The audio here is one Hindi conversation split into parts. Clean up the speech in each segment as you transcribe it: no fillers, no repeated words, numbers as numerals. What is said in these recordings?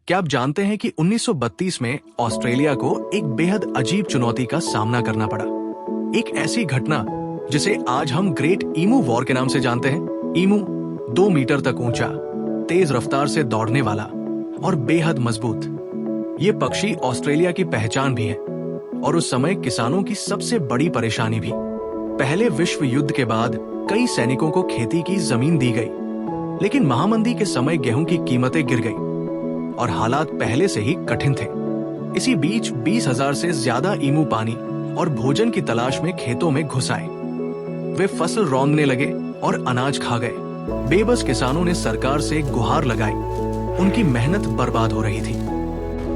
क्या आप जानते हैं कि 1932 में ऑस्ट्रेलिया को एक बेहद अजीब चुनौती का सामना करना पड़ा। एक ऐसी घटना जिसे आज हम ग्रेट ईमू वॉर के नाम से जानते हैं। ईमू 2 मीटर तक ऊंचा, तेज रफ्तार से दौड़ने वाला और बेहद मजबूत। ये पक्षी ऑस्ट्रेलिया की पहचान भी है और उस समय किसानों की सबसे बड़ी परेशानी भी। पहले विश्व युद्ध के बाद कई सैनिकों को खेती की जमीन दी गई, लेकिन महामंदी के समय गेहूं की कीमतें गिर गई और हालात पहले से ही कठिन थे। इसी बीच 20,000 से ज्यादा ईमू पानी और भोजन की तलाश में खेतों में घुस आए। वे फसल रौंदने लगे और अनाज खा गए। बेबस किसानों ने सरकार से गुहार लगाई। उनकी मेहनत बर्बाद हो रही थी।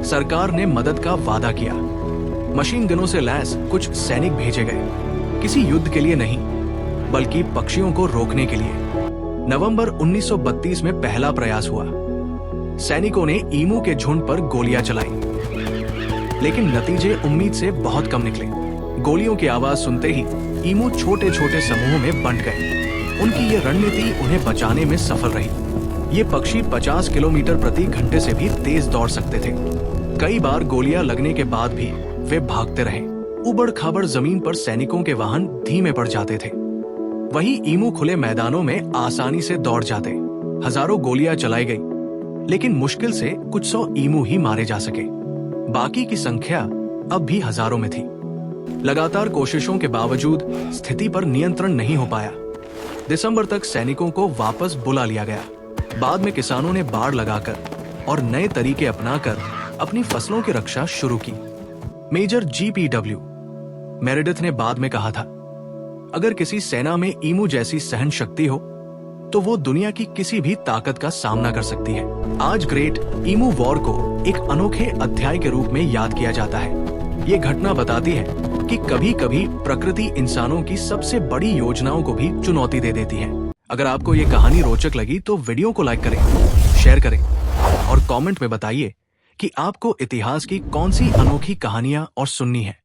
सरकार ने मदद का वादा किया। मशीन गनों से लैस कुछ सैनिक भेजे गए, किसी युद्ध के लिए नहीं, बल्कि पक्षियों को रोकने के लिए। नवंबर 1932 में पहला प्रयास हुआ। सैनिकों ने ईमू के झुंड पर गोलियां चलाई, लेकिन नतीजे उम्मीद से बहुत कम निकले। गोलियों की आवाज सुनते ही ईमू छोटे छोटे समूहों में बंट गए। उनकी ये रणनीति उन्हें बचाने में सफल रही। ये पक्षी 50 किलोमीटर प्रति घंटे से भी तेज दौड़ सकते थे। कई बार गोलियां लगने के बाद भी वे भागते रहे। उबड़ खाबड़ जमीन पर सैनिकों के वाहन धीमे पड़ जाते थे। वहीं ईमू खुले मैदानों में आसानी से दौड़ जाते। हजारों गोलियां चलाई गई, लेकिन मुश्किल से कुछ 100 ईमू ही मारे जा सके। बाकी की संख्या अब भी हजारों में थी। लगातार कोशिशों के बावजूद स्थिति पर नियंत्रण नहीं हो पाया। दिसंबर तक सैनिकों को वापस बुला लिया गया। बाद में किसानों ने बाड़ लगाकर और नए तरीके अपनाकर अपनी फसलों की रक्षा शुरू की। मेजर GPW मेरेडिथ ने बाद में कहा था, अगर किसी सेना में ईमू जैसी सहन शक्ति हो तो वो दुनिया की किसी भी ताकत का सामना कर सकती है। आज ग्रेट ईमू वॉर को एक अनोखे अध्याय के रूप में याद किया जाता है। ये घटना बताती है कि कभी-कभी प्रकृति इंसानों की सबसे बड़ी योजनाओं को भी चुनौती दे देती है। अगर आपको ये कहानी रोचक लगी तो वीडियो को लाइक करें, शेयर करें और कमेंट में बताइए कि आपको इतिहास की कौन सी अनोखी कहानियां और सुननी है।